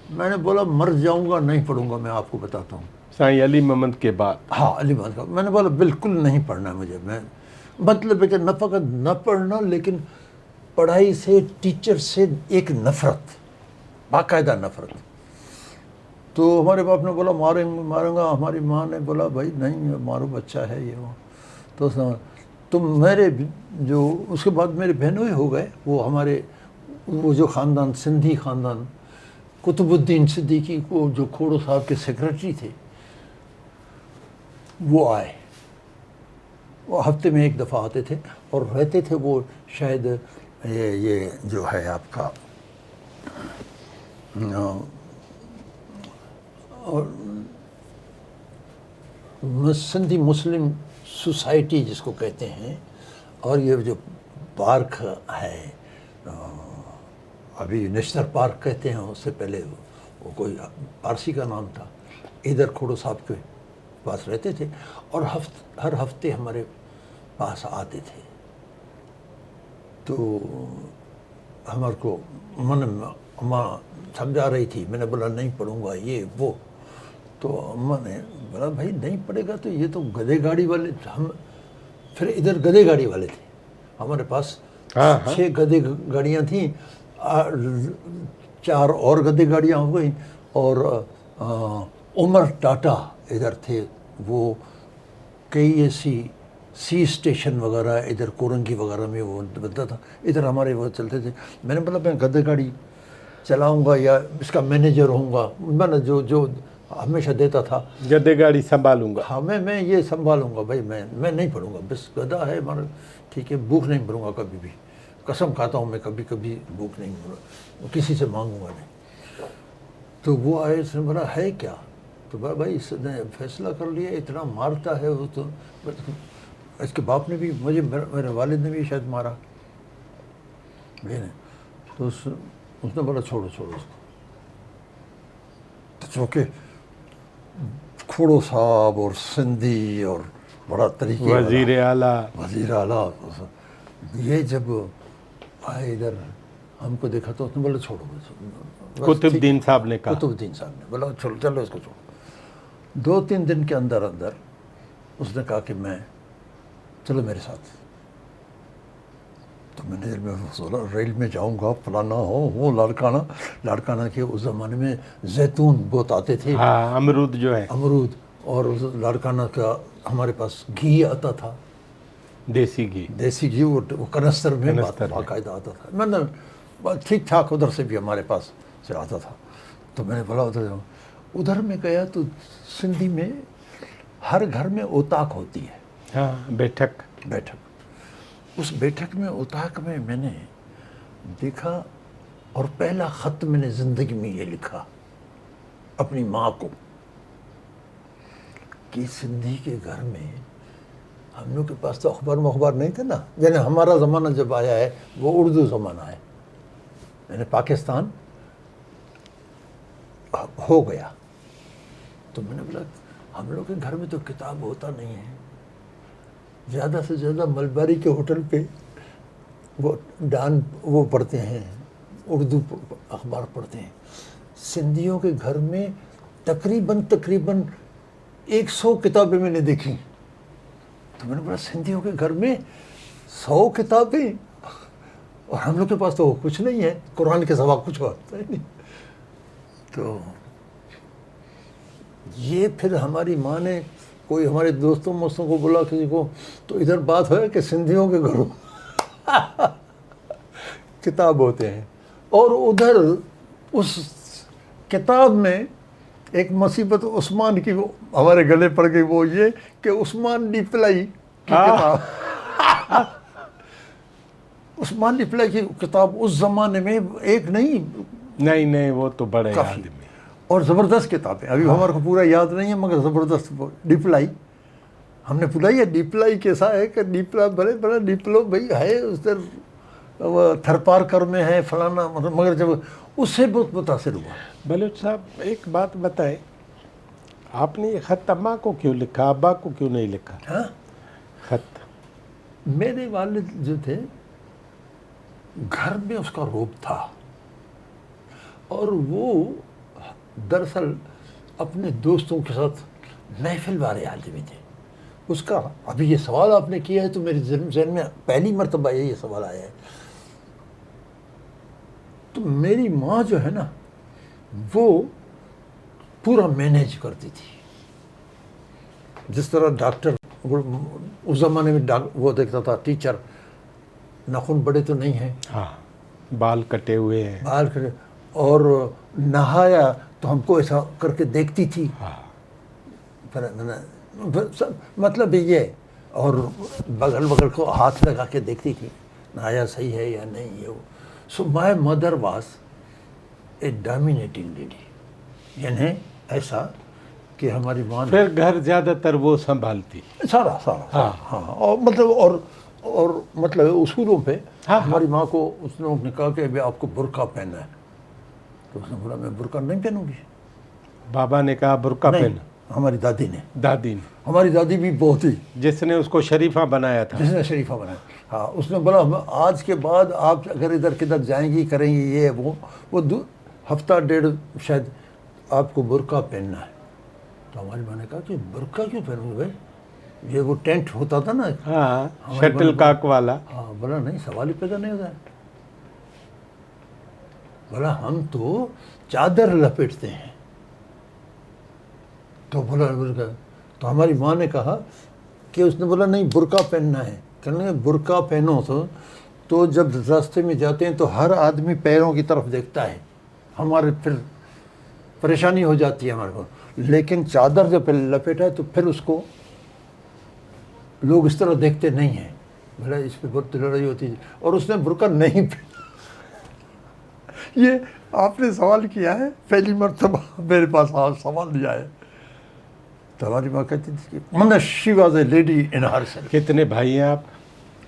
میں نے بولا مر جاؤں گا، نہیں پڑھوں گا. میں آپ کو بتاتا ہوں، سائیں علی محمد کے بعد. ہاں، علی محمد کا. میں نے بولا بالکل نہیں پڑھنا ہے مجھے. میں مطلب ہے کہ نہ فقط نہ پڑھنا، لیکن پڑھائی سے، ٹیچر سے ایک نفرت، باقاعدہ نفرت. تو ہمارے باپ نے بولا ماروں گا. ہماری ماں نے بولا بھائی نہیں مارو، بچہ ہے یہ وہ. تو میرے جو اس کے بعد میرے بہنوئی ہو گئے، وہ ہمارے وہ جو خاندان، سندھی خاندان، قطب الدین صدیقی کو جو کھوڑو صاحب کے سیکرٹری تھے، وہ آئے. وہ ہفتے میں ایک دفعہ آتے تھے اور رہتے تھے. وہ شاید یہ جو ہے آپ کا اور سندھی مسلم سوسائٹی جس کو کہتے ہیں، اور یہ جو پارک ہے ابھی نیشنل پارک کہتے ہیں، اس سے پہلے وہ کوئی پارسی کا نام تھا. ادھر کھوڑو صاحب کے پاس رہتے تھے اور ہر ہفتے ہمارے پاس آتے تھے. تو ہمارے کو اماں سمجھا رہی تھی. میں نے بولا نہیں پڑھوں گا یہ وہ. تو اماں نے بولا بھائی نہیں پڑھے گا تو یہ تو گدھے گاڑی والے. ہم پھر ادھر گدھے گاڑی والے تھے ہمارے پاس. 6 گدھے گاڑیاں تھیں، 4 اور گدھے گاڑیاں ہو گئیں، اور عمر ٹاٹا ادھر تھے، وہ کئی ایسی سی اسٹیشن وغیرہ ادھر کورنگی وغیرہ میں وہ بنتا تھا، ادھر ہمارے وہ چلتے تھے. میں نے بولا میں گدے گاڑی چلاؤں گا یا اس کا مینیجر ہوں گا، میں نے جو ہمیشہ دیتا تھا، گدے گاڑی سنبھالوں گا. ہاں میں یہ سنبھالوں گا بھائی، میں نہیں پڑھوں گا، بس گدھا ہے ہمارا، ٹھیک ہے، بھوک نہیں مروں گا کبھی بھی، قسم کھاتا ہوں میں کبھی کبھی بھوک نہیں مروں، کسی سے مانگوں گا نہیں. تو وہ آئے، اس نے بولا ہے کیا؟ تو بھائی اس نے فیصلہ کر لیا، اتنا مارتا ہے وہ، تو اس کے باپ نے بھی مجھے، میرے والد نے بھی شاید مارا. تو اس نے بولا چھوڑو اس کو. تو چونکہ کھوڑو صاحب اور سندھی اور بڑا طریقے والا وزیر اعلیٰ، وزیر اعلیٰ، یہ جب آئے ادھر ہم کو دیکھا تو اس نے بولا چھوڑو بس قطب ٹھیک ہے. الدین صاحب نے کہا. قطب الدین صاحب نے بولا چلو اس کو چھوڑو. 2-3 دن کے اندر اس نے کہا کہ میں چلو میرے ساتھ. تو میں نے دل میں سوچا ریل میں جاؤں گا، فلانا ہو لاڑکانہ کے اس زمانے میں زیتون بہت آتے تھے، ہاں، امرود جو ہے، امرود، اور اس لاڑکانہ کا ہمارے پاس گھی آتا تھا، دیسی گھی. دیسی گھی، وہ کنستر میں کنستر میں. باقاعدہ آتا تھا. میں نے ٹھیک ٹھاک ادھر سے بھی ہمارے پاس سے آتا تھا. تو میں نے بولا ادھر میں گیا تو سندھی میں ہر گھر میں اوطاق ہوتی ہے، ہاں، بیٹھک. اس بیٹھک میں اوطاق میں نے دیکھا، اور پہلا خط میں نے زندگی میں یہ لکھا اپنی ماں کو کہ سندھی کے گھر میں، ہم لوگ کے پاس تو اخبار نہیں تھے نا، یعنی ہمارا زمانہ جب آیا ہے وہ اردو زمانہ ہے، یعنی پاکستان ہو گیا. تو میں نے بولا ہم لوگ کے گھر میں تو کتاب ہوتا نہیں ہے، زیادہ سے زیادہ ملباری کے ہوٹل پہ وہ پڑھتے ہیں، اردو اخبار پڑھتے ہیں. سندھیوں کے گھر میں تقریباً 100 کتابیں میں نے دیکھی. تو میں نے بولا سندھیوں کے گھر میں 100 کتابیں، اور ہم لوگ کے پاس تو کچھ نہیں ہے، قرآن کے سوا کچھ ہوتا ہے نہیں. تو یہ پھر ہماری ماں نے کوئی ہمارے دوستوں کو بولا کسی کو، تو ادھر بات ہے کہ سندھیوں کے گھروں کتاب ہوتے ہیں. اور ادھر اس کتاب میں ایک مصیبت عثمان کی ہمارے گلے پڑ گئی، وہ یہ کہ عثمان ڈپلائی کی کتاب عثمان ڈپلائی کی کتاب اس زمانے میں ایک نہیں، وہ تو بڑے کافی، آدمی. اور زبردست کتابیں، ابھی ہمارے کو پورا یاد نہیں ہے مگر زبردست. ڈپلائی ہم نے پوچھا یہ ڈپلائی کیسا ہے، کہ ڈپلا بڑا ڈپلو بھائی ہے ادھر تھرپارکر میں ہے فلانا، مگر جب اس سے بہت متاثر ہوا. بلوچ صاحب ایک بات بتائیں، آپ نے یہ خط اماں کو کیوں لکھا، ابا کو کیوں نہیں لکھا؟ ہاں، خط میرے والد جو تھے گھر میں اس کا روب تھا، اور وہ دراصل اپنے دوستوں کے ساتھ محفل والے آدمی تھے. اس کا ابھی یہ سوال آپ نے کیا ہے تو میرے ذہن میں پہلی مرتبہ یہ سوال آیا ہے. تو میری ماں جو ہے نا وہ پورا مینیج کرتی تھی، جس طرح ڈاکٹر اس زمانے میں وہ دیکھتا تھا، ٹیچر ناخن بڑے تو نہیں ہیں، ہاں، بال کٹے ہوئے ہیں، بال کٹے، اور نہایا تو ہم کو ایسا کر کے دیکھتی تھی، مطلب یہ، اور بغل کو ہاتھ لگا کے دیکھتی تھی نہایا صحیح ہے یا نہیں. یہ so my mother was a dominating lady, یعنی ایسا کہ ہماری ماں پھر گھر زیادہ تر وہ سنبھالتی. سارا ہاں، اور مطلب اصولوں پہ ہماری ماں کو اس نے کہا کہ ابھی آپ کو برقع پہننا ہے، تو اس نے بولا میں برقع نہیں پہنوں گی. بابا نے کہا برقع پہن. ہماری دادی نے، ہماری دادی بھی بہت ہی، جس نے اس کو شریفہ بنایا تھا، جس نے شریفہ بنایا، ہاں، اس نے بولا آج کے بعد آپ اگر ادھر کدھر جائیں گی کریں گی یہ وہ ہفتہ ڈیڑھ شاید آپ کو برقع پہننا ہے. تو ہماری ماں نے کہا کہ برقع کیوں پہنوں گے بھائی، یہ وہ ٹینٹ ہوتا تھا نا، ہاں، شٹل کاک والا. ہاں، بولا نہیں، سوال ہی پیدا نہیں ہوتا ہے. بولا ہم تو چادر لپیٹتے ہیں، تو بولا برقع، تو ہماری ماں نے کہا کہ اس نے بولا نہیں برقع پہننا ہے. کہنے لگے برقع پہنو تو جب راستے میں جاتے ہیں تو ہر آدمی پیروں کی طرف دیکھتا ہے، ہمارے پھر پریشانی ہو جاتی ہے ہمارے کو. لیکن چادر جب لپیٹا ہے تو پھر اس کو لوگ اس طرح دیکھتے نہیں ہیں. بھلا اس پہ بہت لڑائی ہوتی ہے. اور اس نے برقع نہیں پہنا. یہ آپ نے سوال کیا ہے، پہلی مرتبہ میرے پاس سوال لیا ہے. تو ہماری ماں کہتی تھی کہ she was a lady in her self. کتنے بھائی ہیں آپ؟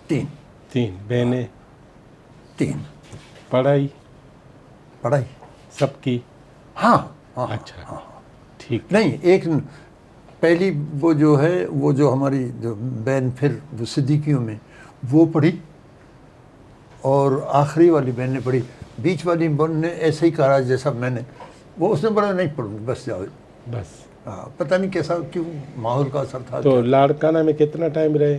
3. 3 بہنیں؟ 3. پڑھائی پڑھائی سب کی؟ ہاں ہاں. اچھا ٹھیک. نہیں، ایک پہلی وہ جو ہے، وہ جو ہماری جو بہن پھر وہ صدیقیوں میں وہ پڑھی، اور آخری والی بہن نے پڑھی. بیچ والی بہن نے ایسے ہی کہا جیسا میں نے، وہ اس نے بڑا نہیں پڑھوں بس جاؤ. بس. ہاں، پتہ نہیں کیسا کیوں ماحول کا اثر تھا. تو لاڑکانہ میں کتنا ٹائم رہے؟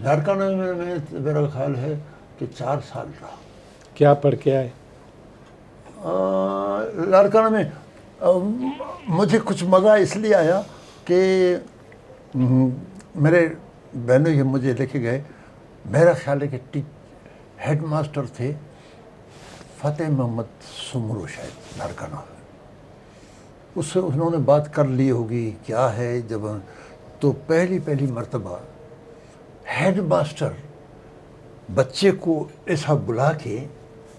لاڑکانہ میں میرا خیال ہے کہ 4 سال رہا. کیا پڑھ کے آئے؟ لاڑکانہ میں مجھے کچھ مزہ اس لیے آیا کہ میرے بہنوں یہ مجھے لے کے گئے. میرا خیال ہے کہ ہیڈ ماسٹر تھے فتح محمد سمرو شاید لاڑکانہ. اس سے انہوں نے بات کر لی ہوگی کیا ہے. جب تو پہلی مرتبہ ہیڈ ماسٹر بچے کو ایسا بلا کے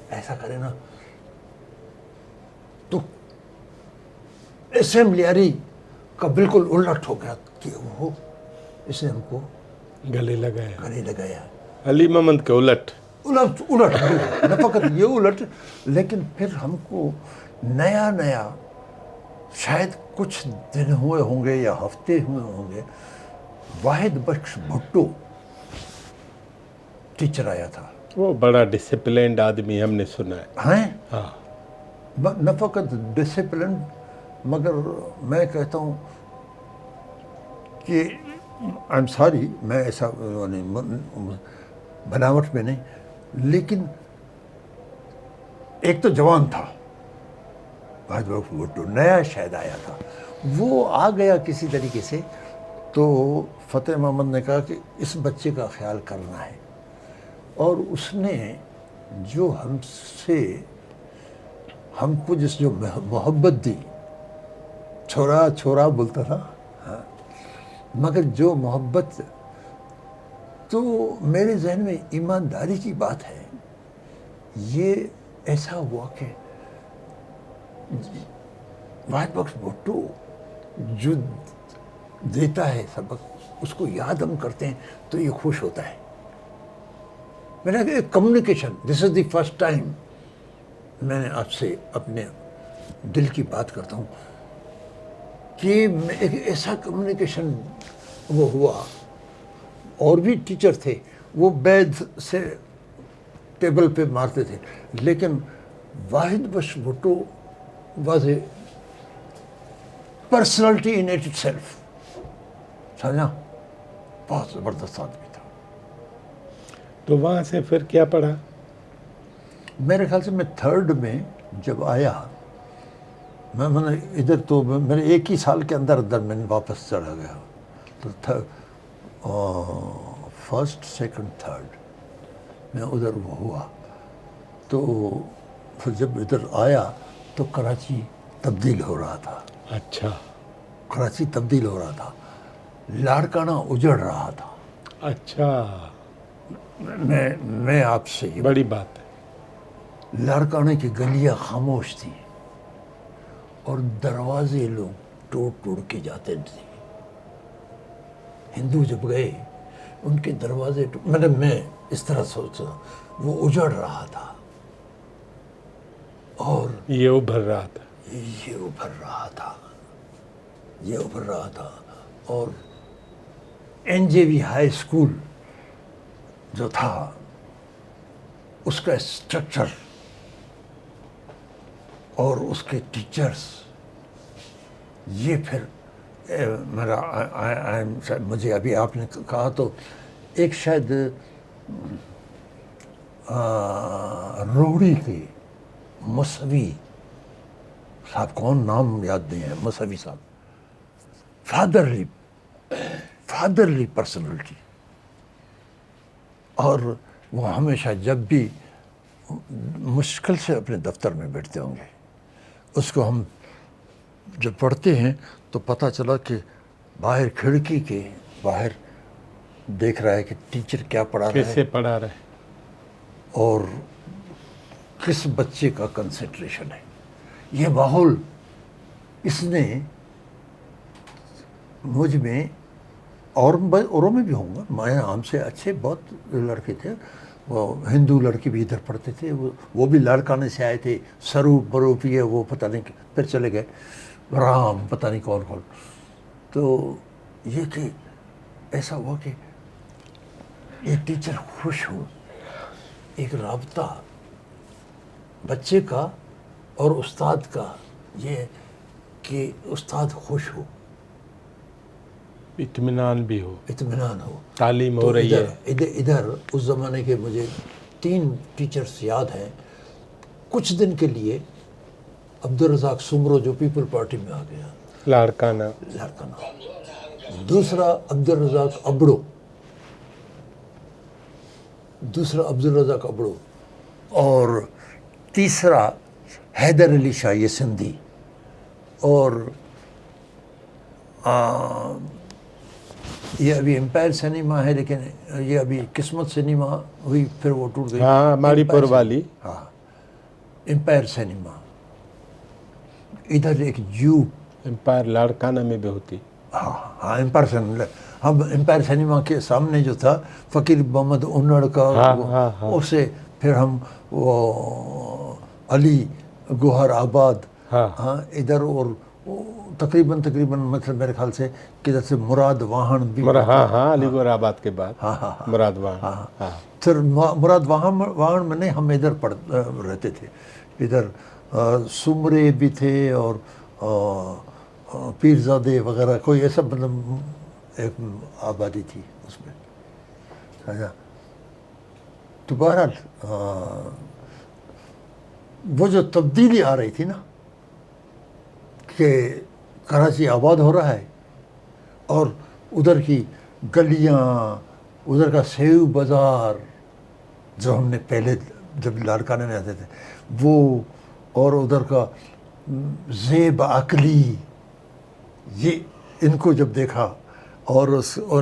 ایسا کرے نا، تو اسمبلیاری کا بالکل الٹ ہو گیا کہ وہ اس نے ہم کو گلے لگایا. گلے لگایا. علی محمد کے الٹ. نہ فقط یہ الٹ، لیکن پھر ہم کو نیا شاید کچھ دن ہوئے ہوں گے یا ہفتے ہوئے ہوں گے، واحد بخش بھٹو ٹیچر آیا تھا. وہ بڑا ڈسپلینڈ آدمی ہم نے سنا ہے. ہیں ہاں. نہ فقط ڈسپلن، مگر میں کہتا ہوں کہ آئی ایم سوری، میں ایسا بناوٹ میں نہیں، لیکن ایک تو جوان تھا، واحد بخش بھٹو نیا شاید آیا تھا. وہ آ گیا کسی طریقے سے. تو فتح محمد نے کہا کہ اس بچے کا خیال کرنا ہے، اور اس نے جو ہم کو جس جو محبت دی، چھوڑا بولتا تھا، مگر جو محبت، تو میرے ذہن میں ایمانداری کی بات ہے. یہ ایسا ہوا کہ واحد بخش بھٹو جو دیتا ہے سبق، اس کو یاد ہم کرتے ہیں تو یہ خوش ہوتا ہے. میں نے کہا communication, this is the first time میں نے آپ سے اپنے دل کی بات کرتا ہوں کہ ایک ایسا کمیونیکیشن وہ ہوا. اور بھی ٹیچر تھے، وہ بیدھ سے ٹیبل پہ مارتے تھے، لیکن Wahid Bakhsh Bhutto was a personality in itself. سمجھا؟ بہت زبردست آدمی تھا. تو وہاں سے پھر کیا پڑھا؟ میرے خیال سے میں 3rd میں جب آیا، میں نے ادھر تو میرے 1 ہی سال کے اندر میں واپس چلا گیا. تو 1st 2nd 3rd میں ادھر وہ ہوا. تو پھر جب ادھر آیا تو کراچی تبدیل ہو رہا تھا. اچھا. کراچی تبدیل ہو رہا تھا، لاڑکانہ اجڑ رہا تھا. اچھا. میں آپ سے یہ بڑی بات ہے. لاڑکانہ کی گلیاں خاموش تھیں اور دروازے لوگ توڑ کے جاتے تھے. ہندو جب گئے ان کے دروازے میں اس طرح سوچا، وہ اجڑ رہا تھا اور یہ ابھر رہا تھا. یہ ابھر رہا تھا. اور NJV ہائی اسکول جو تھا، اس کا اسٹرکچر اور اس کے ٹیچرز، یہ پھر مجھے ابھی آپ نے کہا تو ایک شاید روڑی کے موسوی صاحب، کون نام یاد نہیں ہے، موسوی صاحب، فادرلی پرسنالٹی. اور وہ ہمیشہ جب بھی مشکل سے اپنے دفتر میں بیٹھتے ہوں گے، اس کو ہم جب پڑھتے ہیں تو پتہ چلا کہ باہر کھڑکی کے باہر دیکھ رہا ہے کہ ٹیچر کیا پڑھا رہا ہے، کیسے پڑھا رہے. اور کس بچے کا کنسنٹریشن ہے. یہ ماحول اس نے مجھ میں اوروں میں بھی ہوں گا، میں ہم سے اچھے بہت لڑکے تھے، وہ ہندو لڑکے بھی ادھر پڑھتے تھے، وہ بھی لاڑکانے سے آئے تھے، سروپ بروپیے وہ پتہ نہیں پھر چلے گئے، رام پتہ نہیں کون کون. تو یہ کہ ایسا ہوا کہ یہ ٹیچر خوش ہو، ایک رابطہ بچے کا اور استاد کا، یہ کہ استاد خوش ہو، اطمینان بھی ہو، اطمینان ہو. تعلیم تو ہو رہی ہے. ادھر اس زمانے کے مجھے 3 ٹیچرز یاد ہیں. کچھ دن کے لیے عبدالرزاق سمرو جو پیپل پارٹی میں آ گیا، لاڑکانہ. دوسرا عبدالرزاق ابڑو، اور تیسرا حیدر علی شاہ سندھی. اور یہ ابھی امپائر سنیما ہے، لیکن یہ ابھی قسمت سنیما ہوئی، پھر وہ ٹوٹ گئی. ہاں ماڑی پور والی. ہاں امپائر سنیما. ادھر ایک امپائر لاڑکانہ میں بھی ہوتی. ہاں امپائر سنیما. ہم امپائر سنیما کے سامنے جو تھا فقیر محمد انڑ کا، اسے پھر ہم وہ علی گوہر آباد، ہاں ادھر، اور تقریباً مطلب میرے خیال سے کدھر سے مراد واہن بھی. ہاں علی گوہر آباد کے بعد مراد واہن. پھر مراد واہن میں نہیں، ہم ادھر رہتے تھے. ادھر سمرے بھی تھے اور پیرزادے وغیرہ، کوئی ایسا مطلب ایک آبادی تھی اس میں. تو بہرحال وہ جو تبدیلی آ رہی تھی نا کہ کراچی آباد ہو رہا ہے، اور ادھر کی گلیاں، ادھر کا سیو بازار جو ہم نے پہلے جب لاڑکانے میں آتے تھے وہ، اور ادھر کا زیب عقلی، یہ ان کو جب دیکھا، اور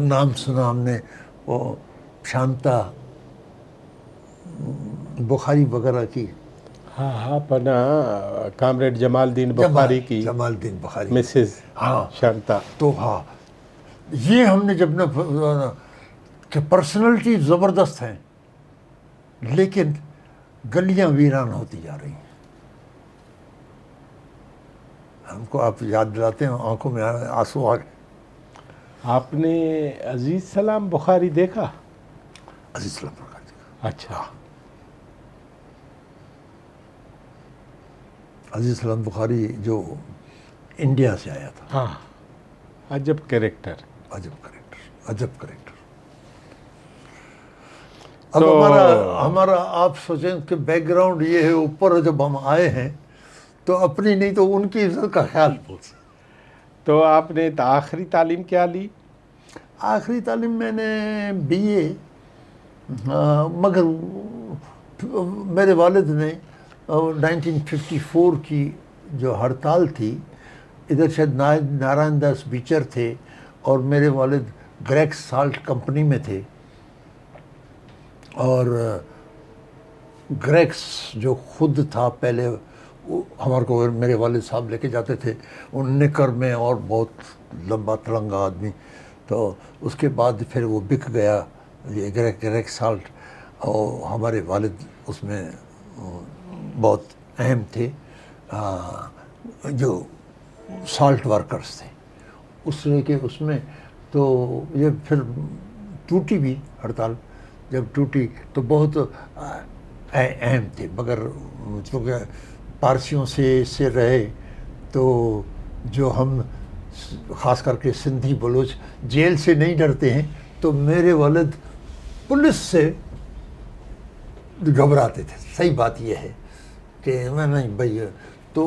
نام سنا ہم نے وہ شانتا بخاری وغیرہ کی. ہاں پنا کامریڈ جمال الدین بخاری کی، جمال الدین بخاری، مسز شانتا. تو ہاں یہ ہم نے جب نا کہ پرسنالٹی زبردست ہیں، لیکن گلیاں ویران ہوتی جا رہی ہیں. ہم کو آپ یاد دلاتے ہیں، آنکھوں میں آنسو آ گئے. آپ نے عزیز سلام بخاری دیکھا؟ عزیز سلام بخاری دیکھا. اچھا. عزیز سلام بخاری جو انڈیا سے آیا تھا. ہاں عجب کریکٹر. عجب کریکٹر. اب ہمارا آپ سوچیں کہ بیک گراؤنڈ یہ ہے، اوپر جب ہم آئے ہیں تو اپنی نہیں تو ان کی عزت کا خیال بہت. تو آپ نے آخری تعلیم کیا لی؟ آخری تعلیم میں نے BA، مگر میرے والد نے 1954 کی جو ہڑتال تھی، ادھر شاید نارائن داس بیچر تھے، اور میرے والد گریکس سالٹ کمپنی میں تھے. اور گریکس جو خود تھا پہلے، ہمارے کو میرے والد صاحب لے کے جاتے تھے ان نکر میں، اور بہت لمبا تڑنگا آدمی. تو اس کے بعد پھر وہ بک گیا یہ گریکس سالٹ، اور ہمارے والد اس میں بہت اہم تھے، جو سالٹ ورکرز تھے اس لیے کہ اس میں. تو یہ پھر ٹوٹی بھی ہڑتال، جب ٹوٹی تو بہت اہم تھے، مگر چونکہ پارسیوں سے رہے تو جو ہم خاص کر کے سندھی بلوچ جیل سے نہیں ڈرتے ہیں، تو میرے والد پولیس سے گھبراتے تھے. صحیح بات یہ ہے کہ میں نہیں بھائی. تو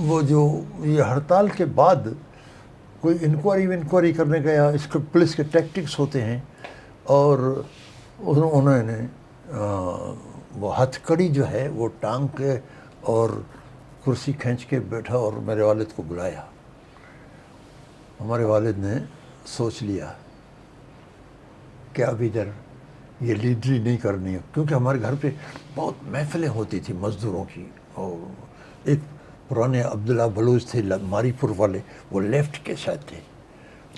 وہ جو یہ ہڑتال کے بعد کوئی انکوائری کرنے گیا، اس کے پولیس کے ٹیکٹکس ہوتے ہیں، اور انہوں نے وہ ہتھ کڑی جو ہے وہ ٹانگ کے اور کرسی کھینچ کے بیٹھا اور میرے والد کو بلایا. ہمارے والد نے سوچ لیا کہ اب ادھر یہ لیڈری نہیں کرنی ہے، کیونکہ ہمارے گھر پہ بہت محفلیں ہوتی تھی مزدوروں کی. اور ایک پرانے عبداللہ بلوچ تھے ماری پور والے، وہ لیفٹ کے شاید تھے.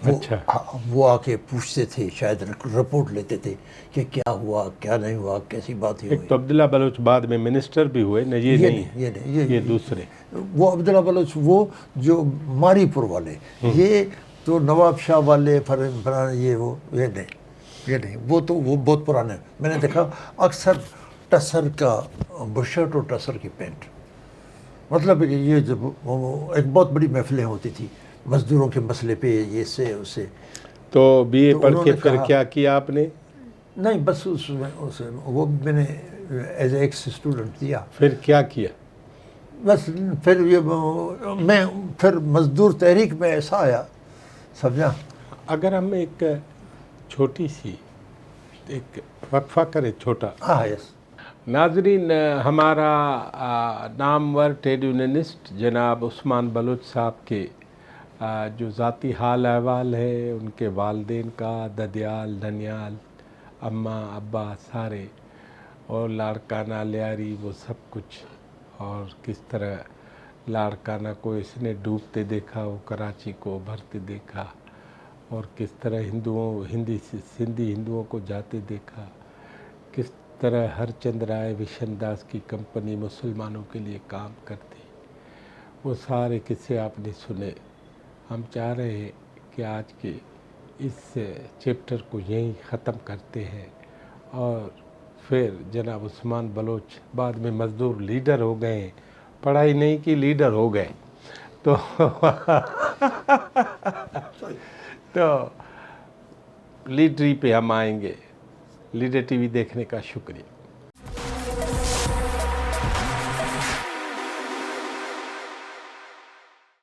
اچھا. وہ آ کے پوچھتے تھے، شاید رپورٹ لیتے تھے کہ کیا ہوا کیا نہیں ہوا، کیسی بات ہی ایک ہوئی. تو عبداللہ بلوچ بعد میں منسٹر بھی ہوئے نا، یہ نہیں، یہ دوسرے. وہ عبداللہ بلوچ وہ جو ماری پور والے، یہ تو نواب شاہ والے یہ نہیں، وہ تو وہ بہت پرانے. میں نے دیکھا اکثر ٹسر کا بشرٹ اور ٹسر کی پینٹ. مطلب کہ یہ جب ایک بہت بڑی محفلیں ہوتی تھی مزدوروں کے مسئلے پہ، یہ سے اس سے. تو بی اے پڑھ کے پھر کہا کیا کیا آپ نے؟ نہیں، بس وہ میں نے ایز اے ایکس اسٹوڈنٹ دیا. پھر کیا کیا؟ بس پھر میں پھر مزدور تحریک میں ایسا آیا، سمجھا. اگر ہم ایک چھوٹی سی ایک وقفہ کریں چھوٹا. ہاں یس. ناظرین، ہمارا نامور ٹریڈ یونینسٹ جناب عثمان بلوچ صاحب کے جو ذاتی حال احوال ہے، ان کے والدین کا، ددیال، ننیال، اماں ابا سارے، اور لاڑکانہ لیاری، وہ سب کچھ، اور کس طرح لاڑکانہ کو اس نے ڈوبتے دیکھا، وہ کراچی کو ابھرتے دیکھا، اور کس طرح سندھی ہندوؤں کو جاتے دیکھا، کس طرح ہر چند رائے وشن داس کی کمپنی مسلمانوں کے لیے کام کرتی. وہ سارے قصے آپ نے سنے. ہم چاہ رہے ہیں کہ آج کے اس چیپٹر کو یہیں ختم کرتے ہیں، اور پھر جناب عثمان بلوچ بعد میں مزدور لیڈر ہو گئے ہیں، پڑھائی نہیں کی، لیڈر ہو گئے. تو لیڈری پہ ہم آئیں گے. لیڈر ٹی وی دیکھنے کا شکریہ.